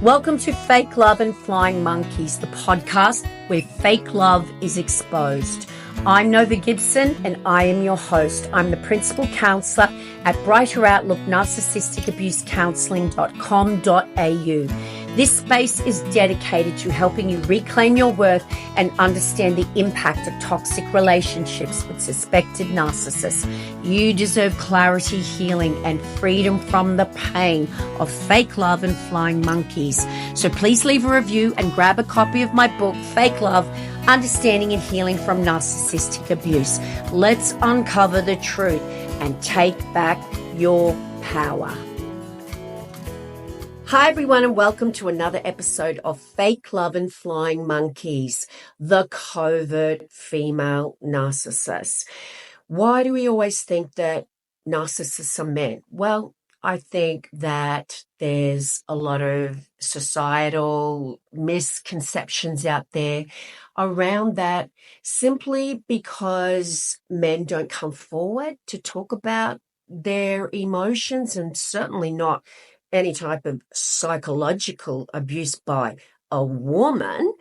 Welcome to Fake Love and Flying Monkeys, the podcast where fake love is exposed. I'm Nova Gibson and I am your host. I'm the principal counsellor at Brighter Outlook Narcissistic Abuse Counselling.com.au. This space is dedicated to helping you reclaim your worth and understand the impact of toxic relationships with suspected narcissists. You deserve clarity, healing, and freedom from the pain of fake love and flying monkeys. So please leave a review and grab a copy of my book, Fake Love, Understanding and Healing from Narcissistic Abuse. Let's uncover the truth and take back your power. Hi everyone and welcome to another episode of Fake Love and Flying Monkeys, the covert female narcissist. Why do we always think that narcissists are men? Well, I think that there's a lot of societal misconceptions out there around that simply because men don't come forward to talk about their emotions, and certainly not any type of psychological abuse by a woman.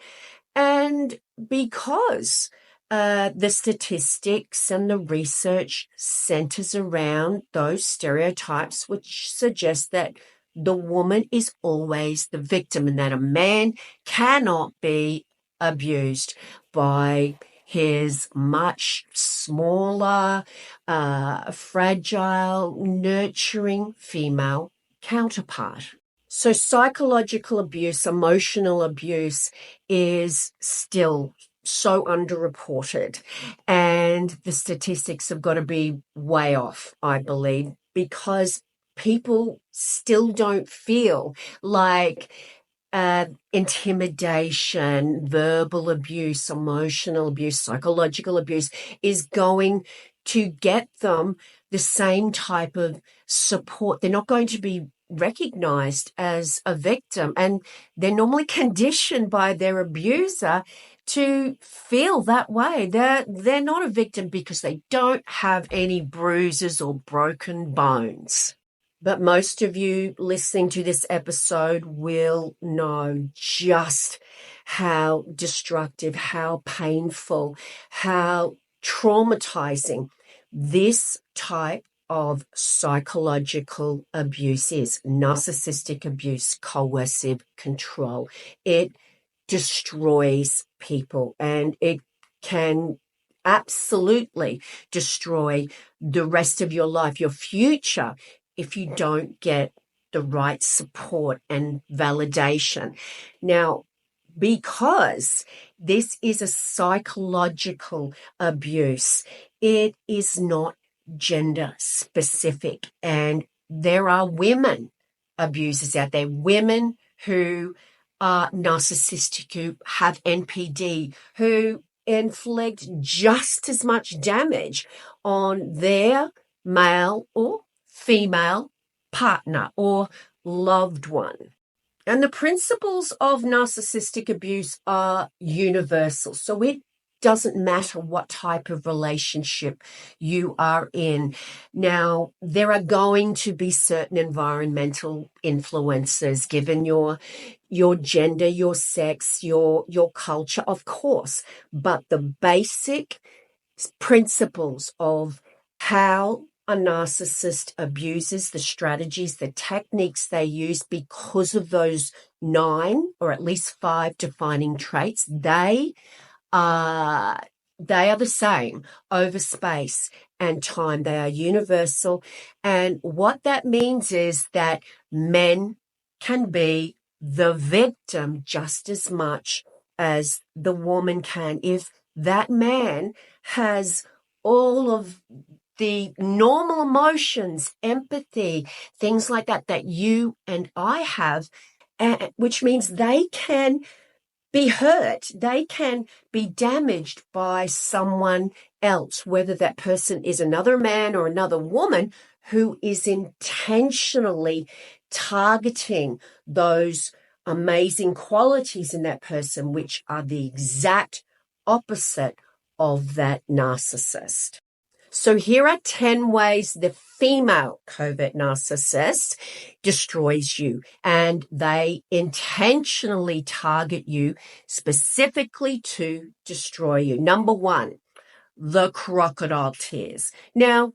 And because the statistics and the research centers around those stereotypes, which suggest that the woman is always the victim and that a man cannot be abused by his much smaller, fragile, nurturing female counterpart. So psychological abuse, emotional abuse is still so underreported, and the statistics have got to be way off, I believe, because people still don't feel like intimidation, verbal abuse, emotional abuse, psychological abuse is going to get them the same type of support. They're not going to be recognized as a victim, and they're normally conditioned by their abuser to feel that way. They're not a victim because they don't have any bruises or broken bones. But most of you listening to this episode will know just how destructive, how painful, how traumatizing this type of psychological abuse is. Narcissistic abuse, coercive control. It destroys people, and it can absolutely destroy the rest of your life, your future, if you don't get the right support and validation. Now, because this is a psychological abuse, it is not gender specific, and there are women abusers out there, women who are narcissistic, who have NPD, who inflict just as much damage on their male or female partner or loved one. And the principles of narcissistic abuse are universal. So it doesn't matter what type of relationship you are in. Now, there are going to be certain environmental influences given your gender, your sex, your culture, of course. But the basic principles of how a narcissist abuses, the strategies, the techniques they use because of those 9 or at least 5 defining traits, they are the same over space and time. They are universal. And what that means is that men can be the victim just as much as the woman can. If that man has all of the normal emotions, empathy, things like that you and I have, which means they can be hurt, they can be damaged by someone else, whether that person is another man or another woman who is intentionally targeting those amazing qualities in that person, which are the exact opposite of that narcissist. So here are 10 ways the female covert narcissist destroys you, and they intentionally target you specifically to destroy you. Number one, the crocodile tears. Now,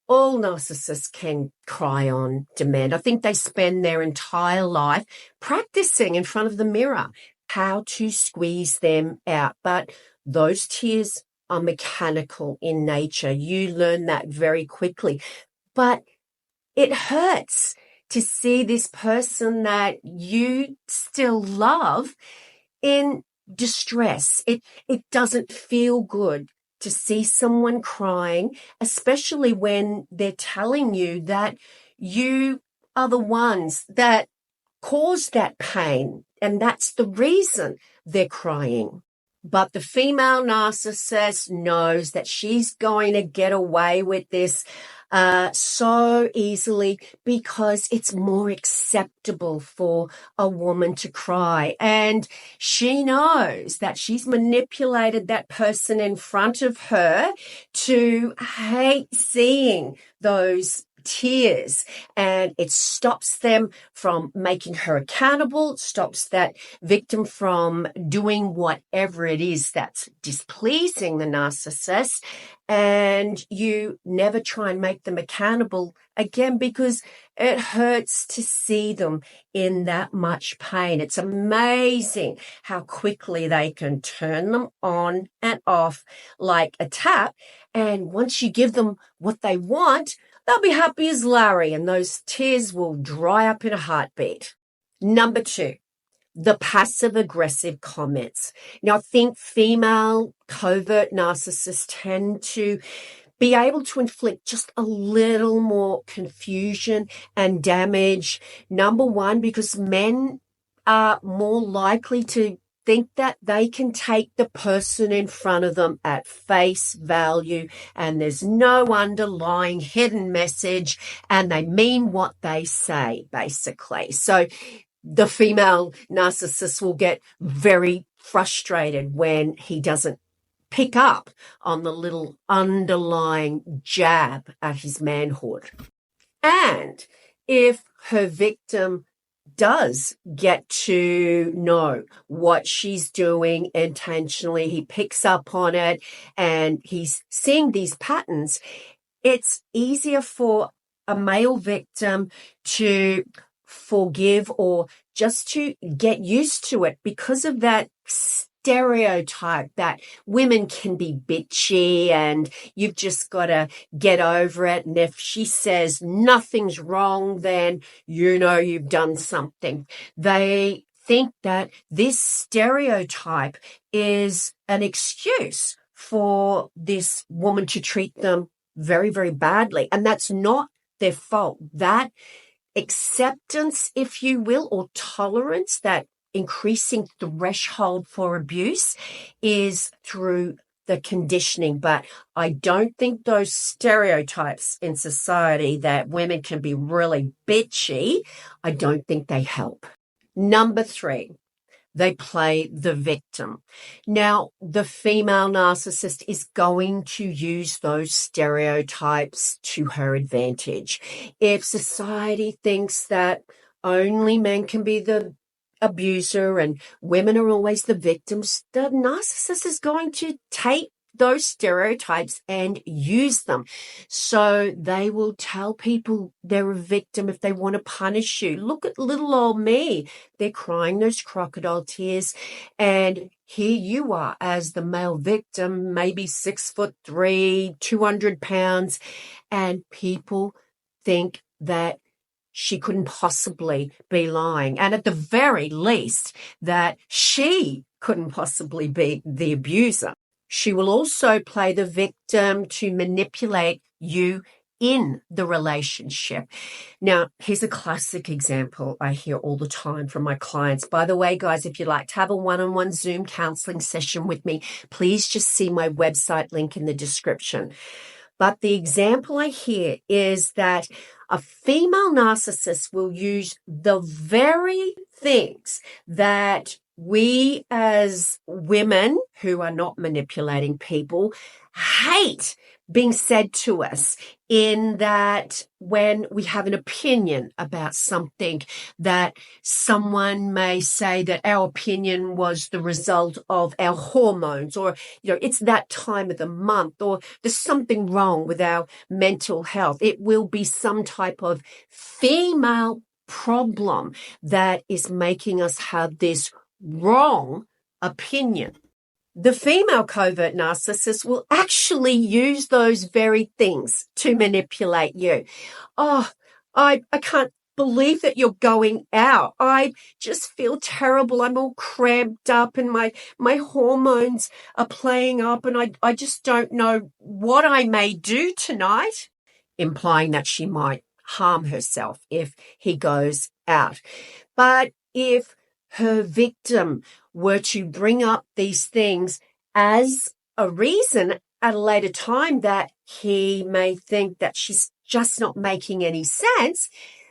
all narcissists can cry on demand. I think they spend their entire life practicing in front of the mirror how to squeeze them out. But those tears are mechanical in nature. You learn that very quickly. But it hurts to see this person that you still love in distress. It doesn't feel good to see someone crying, especially when they're telling you that you are the ones that caused that pain, and that's the reason they're crying. But the female narcissist knows that she's going to get away with this so easily because it's more acceptable for a woman to cry. And she knows that she's manipulated that person in front of her to hate seeing those tears, and it stops them from making her accountable, stops that victim from doing whatever it is that's displeasing the narcissist, and you never try and make them accountable again because it hurts to see them in that much pain. It's amazing how quickly they can turn them on and off like a tap, and once you give them what they want, they'll be happy as Larry, and those tears will dry up in a heartbeat. Number two, the passive-aggressive comments. Now, I think female covert narcissists tend to be able to inflict just a little more confusion and damage. Number one, because men are more likely to think that they can take the person in front of them at face value and there's no underlying hidden message and they mean what they say, basically. So the female narcissist will get very frustrated when he doesn't pick up on the little underlying jab at his manhood. And if her victim does get to know what she's doing intentionally, he picks up on it and he's seeing these patterns, it's easier for a male victim to forgive or just to get used to it because of that stereotype that women can be bitchy and you've just got to get over it. And if she says nothing's wrong, then you know you've done something. They think that this stereotype is an excuse for this woman to treat them very, very badly. And that's not their fault. That acceptance, if you will, or tolerance, that increasing threshold for abuse is through the conditioning. But I don't think those stereotypes in society that women can be really bitchy, I don't think they help. Number three, they play the victim. Now, the female narcissist is going to use those stereotypes to her advantage. If society thinks that only men can be the abuser and women are always the victims, the narcissist is going to take those stereotypes and use them. So they will tell people they're a victim if they want to punish you. Look at little old me. They're crying those crocodile tears. And here you are as the male victim, maybe 6'3", 200 pounds. And people think that she couldn't possibly be lying. And at the very least, that she couldn't possibly be the abuser. She will also play the victim to manipulate you in the relationship. Now, here's a classic example I hear all the time from my clients. By the way, guys, if you'd like to have a one-on-one Zoom counseling session with me, please just see my website link in the description. But the example I hear is that a female narcissist will use the very things that we as women who are not manipulating people hate being said to us, in that when we have an opinion about something, that someone may say that our opinion was the result of our hormones, or, it's that time of the month, or there's something wrong with our mental health. It will be some type of female problem that is making us have this wrong opinion. The female covert narcissist will actually use those very things to manipulate you. Oh, I can't believe that you're going out. I just feel terrible. I'm all cramped up and my hormones are playing up, and I just don't know what I may do tonight, implying that she might harm herself if he goes out. But if her victim were to bring up these things as a reason at a later time that he may think that she's just not making any sense,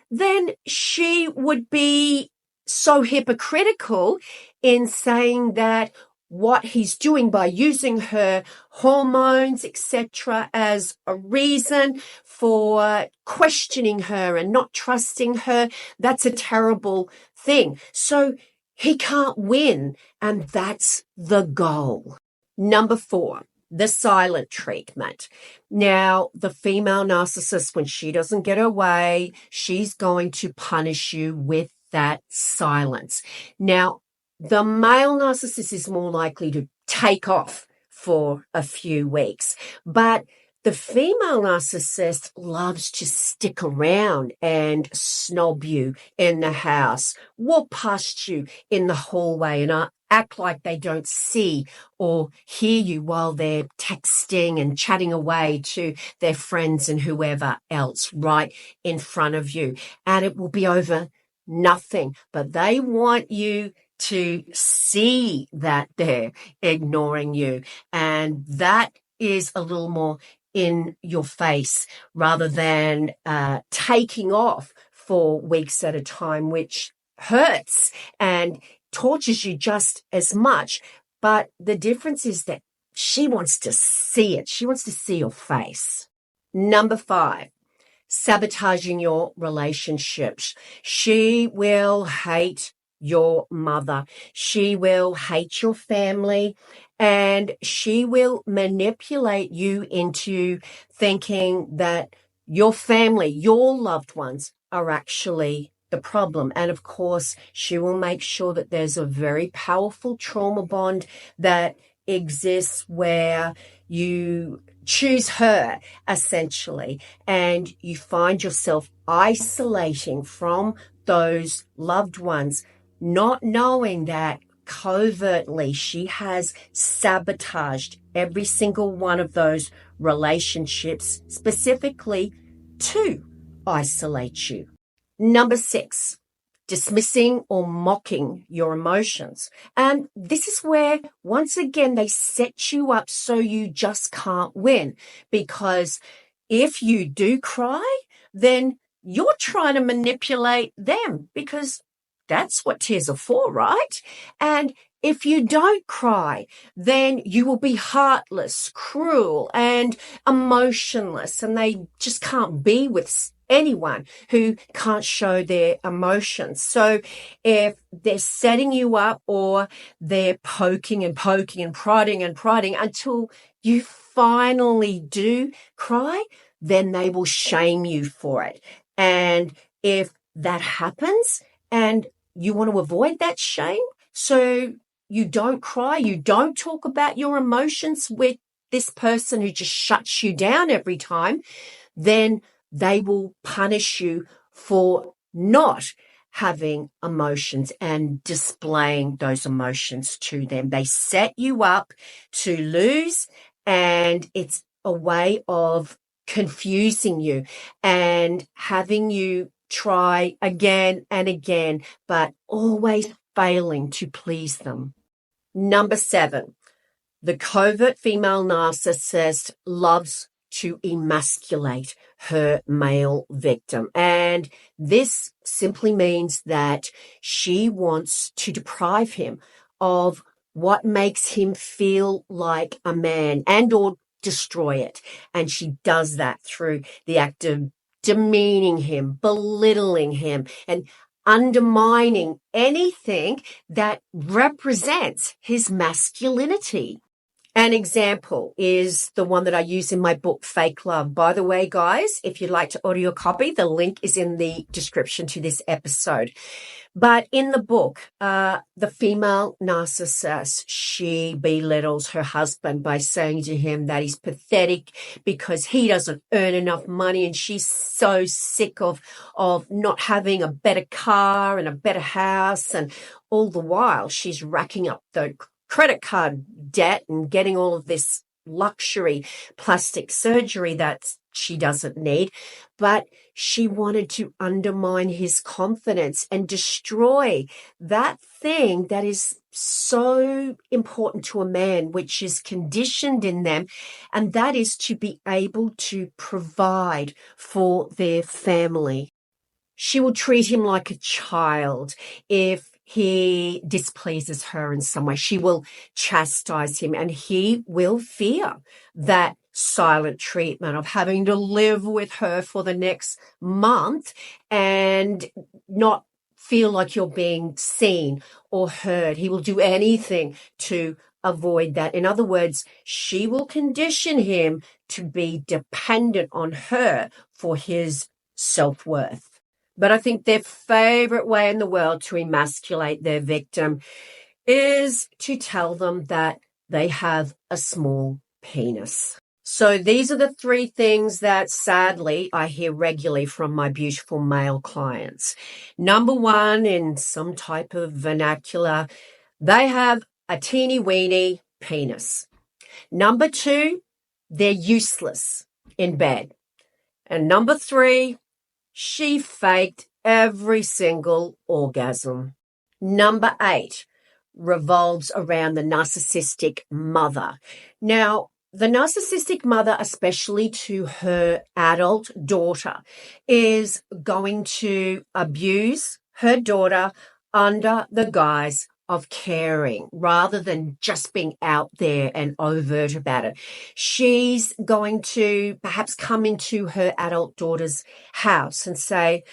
then she would be so hypocritical in saying that what he's doing by using her hormones, etc., as a reason for questioning her and not trusting her, that's a terrible thing. So he can't win, and that's the goal. Number 4, the silent treatment. Now, the female narcissist, when she doesn't get her way, she's going to punish you with that silence. Now, the male narcissist is more likely to take off for a few weeks, but the female narcissist loves to stick around and snob you in the house, walk past you in the hallway, and act like they don't see or hear you while they're texting and chatting away to their friends and whoever else right in front of you. And it will be over nothing, but they want you to see that they're ignoring you. And that is a little more in your face rather than taking off for weeks at a time, which hurts and tortures you just as much. But the difference is that she wants to see it. She wants to see your face. Number 5, sabotaging your relationships. She will hate your mother. She will hate your family, and she will manipulate you into thinking that your family, your loved ones, are actually the problem. And of course, she will make sure that there's a very powerful trauma bond that exists where you choose her, essentially, and you find yourself isolating from those loved ones, not knowing that covertly she has sabotaged every single one of those relationships specifically to isolate you. Number 6, dismissing or mocking your emotions. And this is where, once again, they set you up so you just can't win. Because if you do cry, then you're trying to manipulate them, because that's what tears are for, right? And if you don't cry, then you will be heartless, cruel, and emotionless, and they just can't be with anyone who can't show their emotions. So if they're setting you up, or they're poking and prodding until you finally do cry, then they will shame you for it. And if that happens and you want to avoid that shame, so you don't cry, you don't talk about your emotions with this person who just shuts you down every time, then they will punish you for not having emotions and displaying those emotions to them. They set you up to lose, and it's a way of confusing you and having you try again and again, but always failing to please them. Number 7, the covert female narcissist loves to emasculate her male victim. And this simply means that she wants to deprive him of what makes him feel like a man, and or destroy it. And she does that through the act of demeaning him, belittling him, and undermining anything that represents his masculinity. An example is the one that I use in my book, Fake Love. By the way, guys, if you'd like to order your copy, the link is in the description to this episode. But in the book, the female narcissist, she belittles her husband by saying to him that he's pathetic because he doesn't earn enough money, and she's so sick of not having a better car and a better house. And all the while, she's racking up the credit card debt and getting all of this luxury plastic surgery that she doesn't need. But she wanted to undermine his confidence and destroy that thing that is so important to a man, which is conditioned in them, and that is to be able to provide for their family. She will treat him like a child. If he displeases her in some way, she will chastise him, and he will fear that silent treatment of having to live with her for the next month and not feel like you're being seen or heard. He will do anything to avoid that. In other words, she will condition him to be dependent on her for his self-worth. But I think their favorite way in the world to emasculate their victim is to tell them that they have a small penis. So these are the three things that sadly I hear regularly from my beautiful male clients. Number one, in some type of vernacular, they have a teeny weeny penis. Number two, they're useless in bed. And number three, she faked every single orgasm. Number 8 revolves around the narcissistic mother. Now, the narcissistic mother, especially to her adult daughter, is going to abuse her daughter under the guise of caring rather than just being out there and overt about it. She's going to perhaps come into her adult daughter's house and say,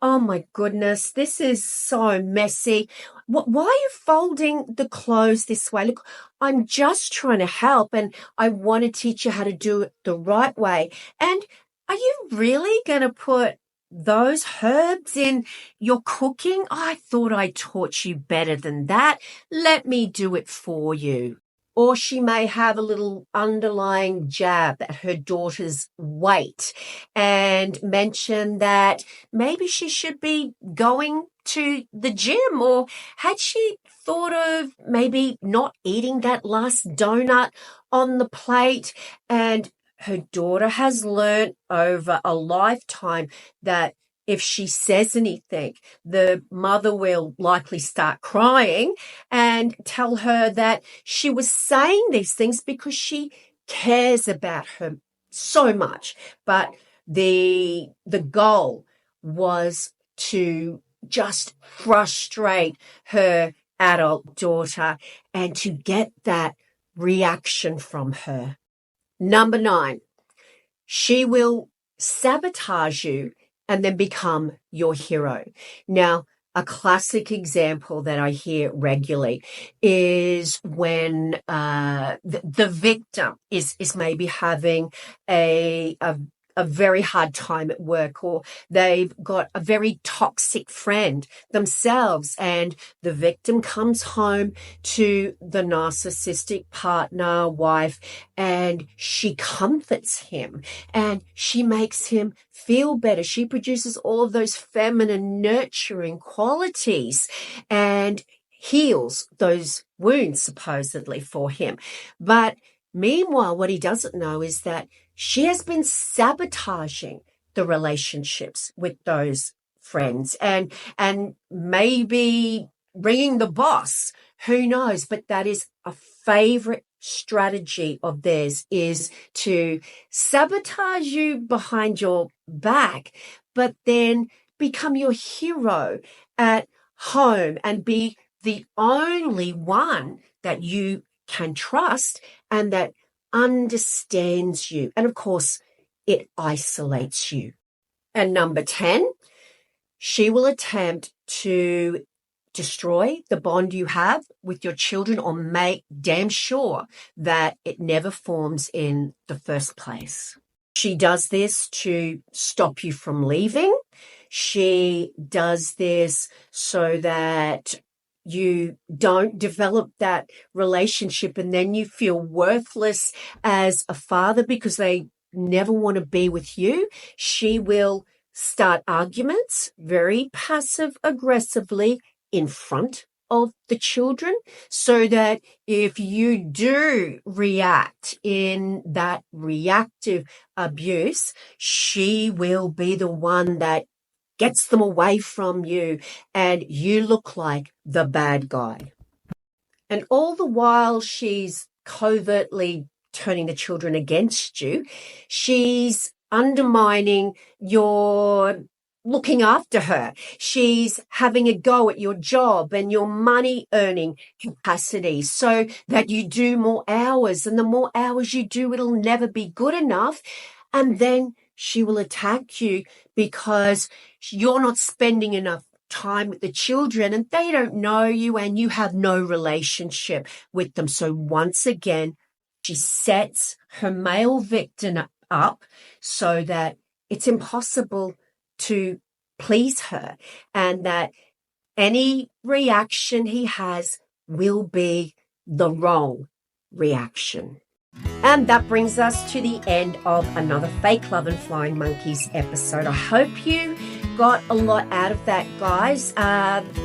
"Oh my goodness, this is so messy. Why are you folding the clothes this way? Look, I'm just trying to help and I want to teach you how to do it the right way. And are you really going to put those herbs in your cooking? I thought I taught you better than that. Let me do it for you." Or she may have a little underlying jab at her daughter's weight and mention that maybe she should be going to the gym, or had she thought of maybe not eating that last donut on the plate. And her daughter has learned over a lifetime that if she says anything, the mother will likely start crying and tell her that she was saying these things because she cares about her so much. But the goal was to just frustrate her adult daughter and to get that reaction from her. Number 9, she will sabotage you and then become your hero. Now, a classic example that I hear regularly is when the victim is maybe having a very hard time at work, or they've got a very toxic friend themselves, and the victim comes home to the narcissistic partner, wife, and she comforts him and she makes him feel better. She produces all of those feminine nurturing qualities and heals those wounds supposedly for him. But meanwhile, what he doesn't know is that she has been sabotaging the relationships with those friends and maybe ringing the boss. Who knows? But that is a favorite strategy of theirs, is to sabotage you behind your back, but then become your hero at home and be the only one that you can trust and that understands you. And of course, it isolates you. And number 10, she will attempt to destroy the bond you have with your children or make damn sure that it never forms in the first place. She does this to stop you from leaving. She does this so that you don't develop that relationship and then you feel worthless as a father because they never want to be with you. She will start arguments very passive aggressively in front of the children so that if you do react in that reactive abuse, she will be the one that gets them away from you and you look like the bad guy. And all the while she's covertly turning the children against you, she's undermining your looking after her. She's having a go at your job and your money earning capacity so that you do more hours. And the more hours you do, it'll never be good enough. And then she will attack you because you're not spending enough time with the children and they don't know you and you have no relationship with them. So once again, she sets her male victim up so that it's impossible to please her and that any reaction he has will be the wrong reaction. And that brings us to the end of another Fake Love and Flying Monkeys episode. I hope you got a lot out of that, guys.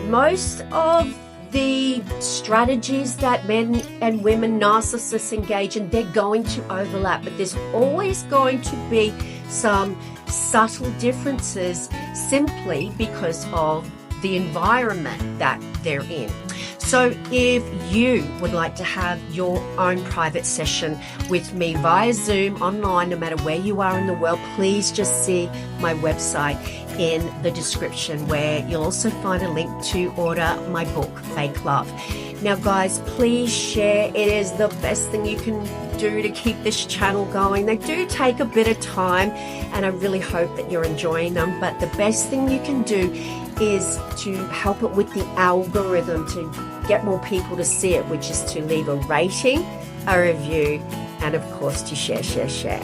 Most of the strategies that men and women narcissists engage in, they're going to overlap, but there's always going to be some subtle differences simply because of the environment that they're in. So if you would like to have your own private session with me via Zoom online, no matter where you are in the world, please just see my website in the description where you'll also find a link to order my book, Fake Love. Now, guys, please share. It is the best thing you can do to keep this channel going. They do take a bit of time, and I really hope that you're enjoying them. But the best thing you can do is to help it with the algorithm to get more people to see it, which is to leave a rating, a review, and of course to share.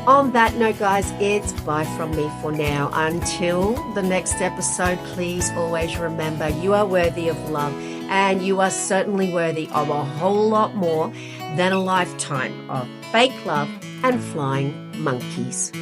On that note, guys, it's bye from me for now. Until the next episode, please always remember you are worthy of love and you are certainly worthy of a whole lot more than a lifetime of fake love and flying monkeys.